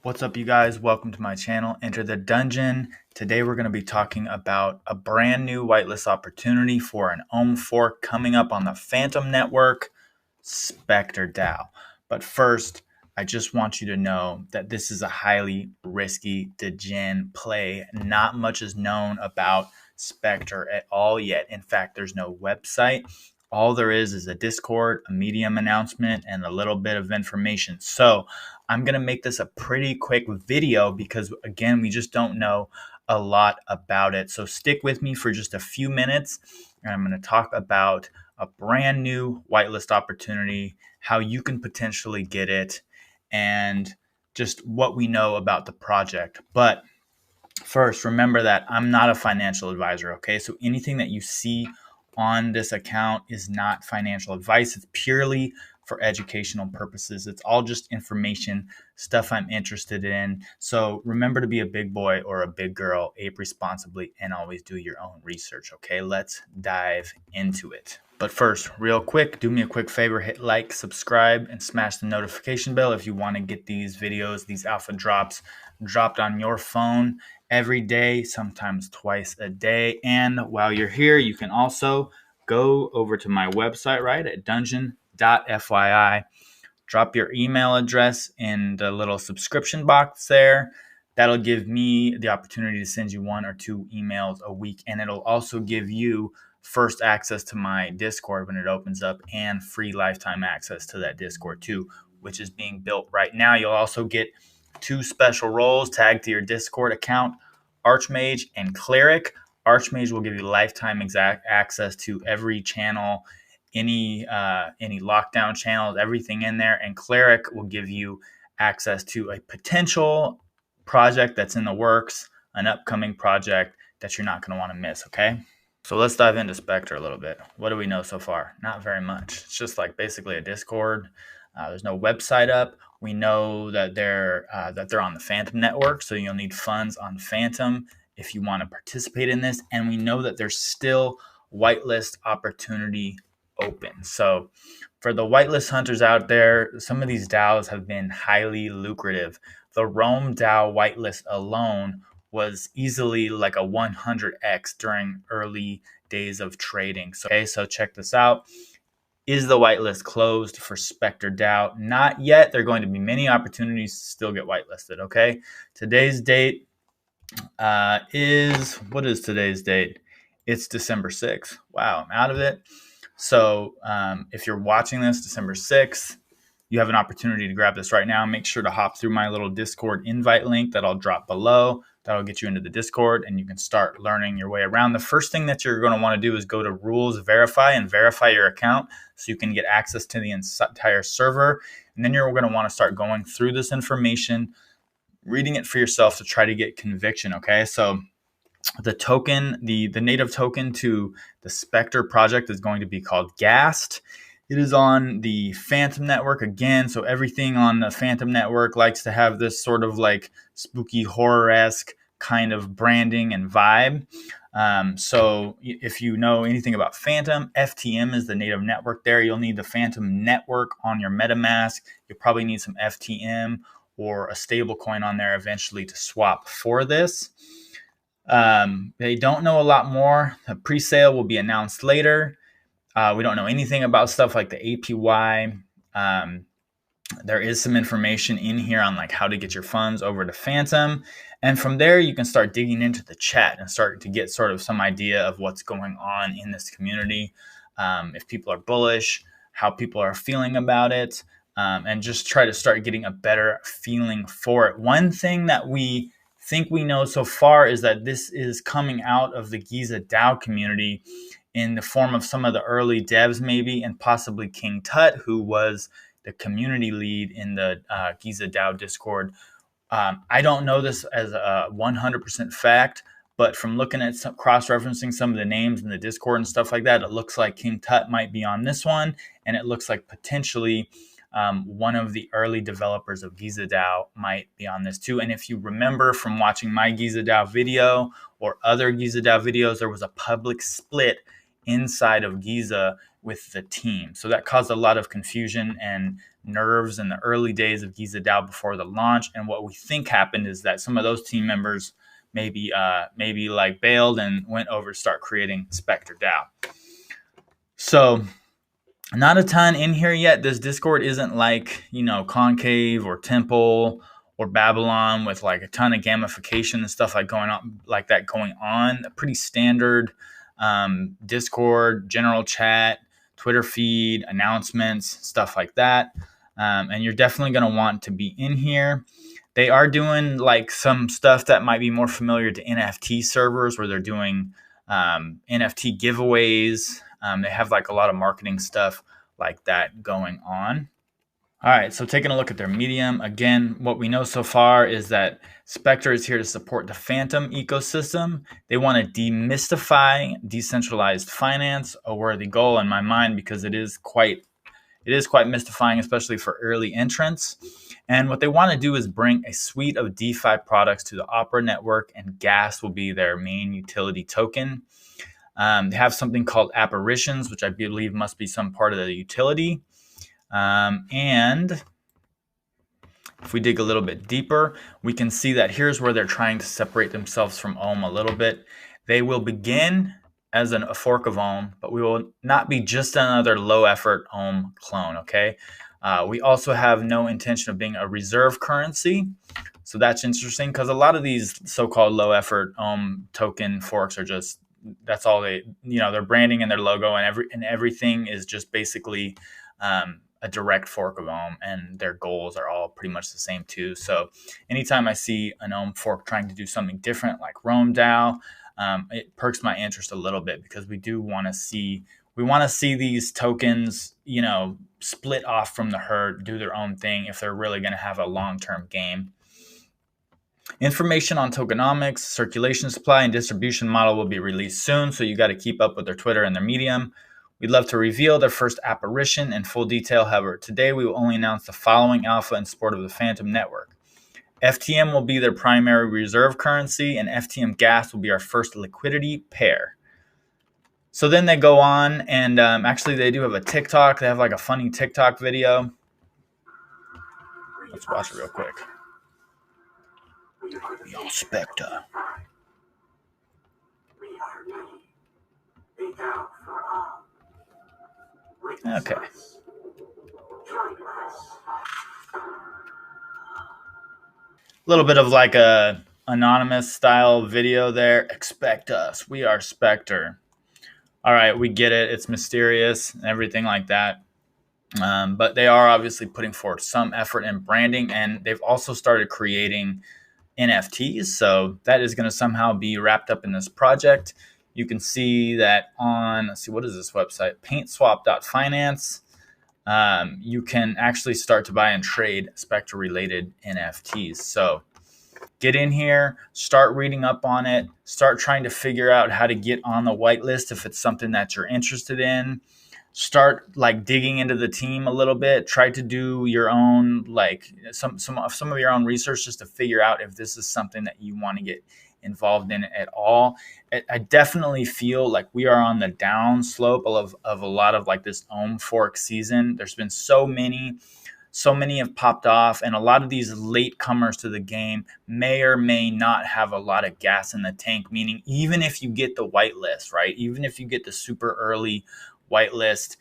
What's up, you guys? Welcome to my channel, Enter the Dungeon. Today we're going to be talking about a brand new whitelist opportunity for an ohm fork coming up on the Phantom network, Spectre DAO. But first, I just want you to know that this is a highly risky degen play. Not much is known about Spectre at all yet. In fact, there's no website. All there is a Discord, a Medium announcement, and a little bit of information. So I'm going to make this a pretty quick video because, again, we just don't know a lot about it. So stick with me for just a few minutes, and I'm going to talk about a brand new whitelist opportunity, how you can potentially get it, and just what we know about the project. But first, remember that I'm not a financial advisor, okay? So anything that you see on this account is not financial advice. It's purely for educational purposes. It's all just information, stuff I'm interested in. So remember to be a big boy or a big girl, ape responsibly, and always do your own research, okay? Let's dive into it. But first, real quick, do me a quick favor, hit like, subscribe, and smash the notification bell if you want to get these videos, these alpha drops dropped on your phone every day, sometimes twice a day. And while you're here, you can also go over to my website, right, at dungeon.fyi. Drop your email address in the little subscription box there. That'll give me the opportunity to send you 1 or 2 emails a week. And it'll also give you first access to my Discord when it opens up and free lifetime access to that Discord too, which is being built right now. You'll also get 2 special roles tagged to your Discord account, Archmage and Cleric. Archmage will give you lifetime exact access to every channel, any lockdown channels, everything in there, and Cleric will give you access to a potential project that's in the works, an upcoming project that you're not going to want to miss, okay? So let's dive into Spectre a little bit. What do we know so far? Not very much. It's just like basically a Discord. There's no website up. We know that they're on the Phantom network, so you'll need funds on Phantom if you want to participate in this. And we know that there's still whitelist opportunity open. So for the whitelist hunters out there, some of these DAOs have been highly lucrative. The Rome DAO whitelist alone was easily like a 100x during early days of trading. So check this out. Is the whitelist closed for Spectre DAO? Not yet. There are going to be many opportunities to still get whitelisted, okay? Today's date what is today's date? It's December 6th. Wow, I'm out of it. So if you're watching this December 6th, you have an opportunity to grab this right now. Make sure to hop through my little Discord invite link that I'll drop below. That'll get you into the Discord, and you can start learning your way around. The first thing that you're going to want to do is go to Rules Verify and verify your account so you can get access to the entire server. And then you're going to want to start going through this information, reading it for yourself to try to get conviction, okay? So the token, the native token to the Spectre project is going to be called Gast. It is on the Phantom network again. So everything on the Phantom network likes to have this sort of like spooky horror-esque kind of branding and vibe. So if you know anything about Phantom, FTM is the native network there. You'll need the Phantom network on your MetaMask. You'll probably need some FTM or a stable coin on there eventually to swap for this. They don't know a lot more. The pre-sale will be announced later. We don't know anything about stuff like the APY. There is some information in here on like how to get your funds over to Phantom. And from there, you can start digging into the chat and start to get sort of some idea of what's going on in this community. If people are bullish, how people are feeling about it, and just try to start getting a better feeling for it. One thing that we think we know so far is that this is coming out of the Giza DAO community in the form of some of the early devs maybe, and possibly King Tut, who was the community lead in the Giza DAO Discord. I don't know this as a 100% fact, but from looking at cross-referencing some of the names in the Discord and stuff like that, it looks like King Tut might be on this one, and it looks like potentially one of the early developers of Giza DAO might be on this too. And if you remember from watching my Giza DAO video or other Giza DAO videos, there was a public split inside of Giza with the team. So that caused a lot of confusion, and nerves in the early days of Giza DAO before the launch. And what we think happened is that some of those team members maybe like bailed and went over to start creating Spectre DAO. So not a ton in here yet. This Discord isn't like, Concave or Temple or Babylon with like a ton of gamification and stuff like going on like that going on. A pretty standard Discord, general chat, Twitter feed, announcements, stuff like that. And you're definitely going to want to be in here. They are doing like some stuff that might be more familiar to NFT servers where they're doing NFT giveaways. They have like a lot of marketing stuff like that going on. All right, so taking a look at their Medium. Again, what we know so far is that Spectre is here to support the Phantom ecosystem. They want to demystify decentralized finance, a worthy goal in my mind because it is quite mystifying, especially for early entrants. And what they want to do is bring a suite of DeFi products to the Opera network, and Gas will be their main utility token. They have something called apparitions, which I believe must be some part of the utility. And if we dig a little bit deeper, we can see that here's where they're trying to separate themselves from Ohm a little bit. They will begin as a fork of Ohm, but we will not be just another low-effort Ohm clone, okay? We also have no intention of being a reserve currency. So that's interesting because a lot of these so-called low-effort Ohm token forks are just, that's all they, their branding and their logo and everything is just basically a direct fork of Ohm, and their goals are all pretty much the same too. So anytime I see an Ohm fork trying to do something different like Rome DAO, it perks my interest a little bit because we want to see these tokens, split off from the herd, do their own thing if they're really going to have a long-term game. Information on tokenomics, circulation supply, and distribution model will be released soon, so you got to keep up with their Twitter and their Medium. We'd love to reveal their first apparition in full detail. However, today we will only announce the following alpha in support of the Phantom network. FTM will be their primary reserve currency, and FTM Gas will be our first liquidity pair. So then they go on, and actually they do have a TikTok. They have like a funny TikTok video. Let's watch it real quick. Yo, Spectre. Okay. A little bit of like a anonymous style video there. Expect us. We are Spectre. All right, we get it. It's mysterious and everything like that. But they are obviously putting forth some effort in branding, and they've also started creating NFTs. So that is going to somehow be wrapped up in this project. You can see that on, let's see, what is this website? Paintswap.finance. You can actually start to buy and trade Spectre-related NFTs. So get in here, start reading up on it, start trying to figure out how to get on the whitelist if it's something that you're interested in. Start like digging into the team a little bit. Try to do your own, like some of your own research just to figure out if this is something that you want to get involved in at all. I definitely feel like we are on the down slope of a lot of like this Ohm fork season. There's been so many have popped off, and a lot of these late comers to the game may or may not have a lot of gas in the tank, meaning even if you get the whitelist, right? Even if you get the super early whitelist,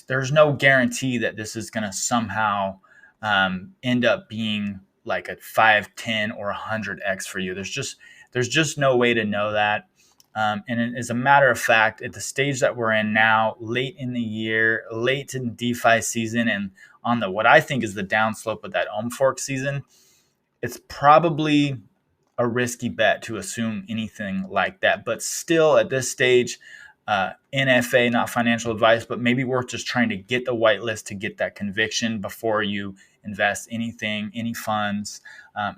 there's no guarantee that this is going to somehow end up being like a 5, 10, or 100x for you. There's just no way to know that. And as a matter of fact, at the stage that we're in now, late in the year, late in DeFi season, and on what I think is the downslope of that Ohm fork season, it's probably a risky bet to assume anything like that. But still, at this stage, NFA, not financial advice, but maybe worth just trying to get the whitelist to get that conviction before you invest anything, any funds,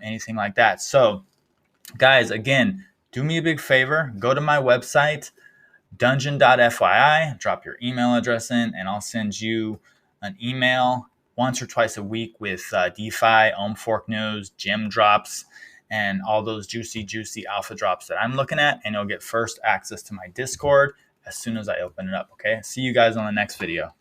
anything like that. So, guys, again, do me a big favor. Go to my website, dungeon.fyi, drop your email address in, and I'll send you an email once or twice a week with DeFi, Ohm fork news, gem drops, and all those juicy alpha drops that I'm looking at. And you'll get first access to my Discord as soon as I open it up. Okay. See you guys on the next video.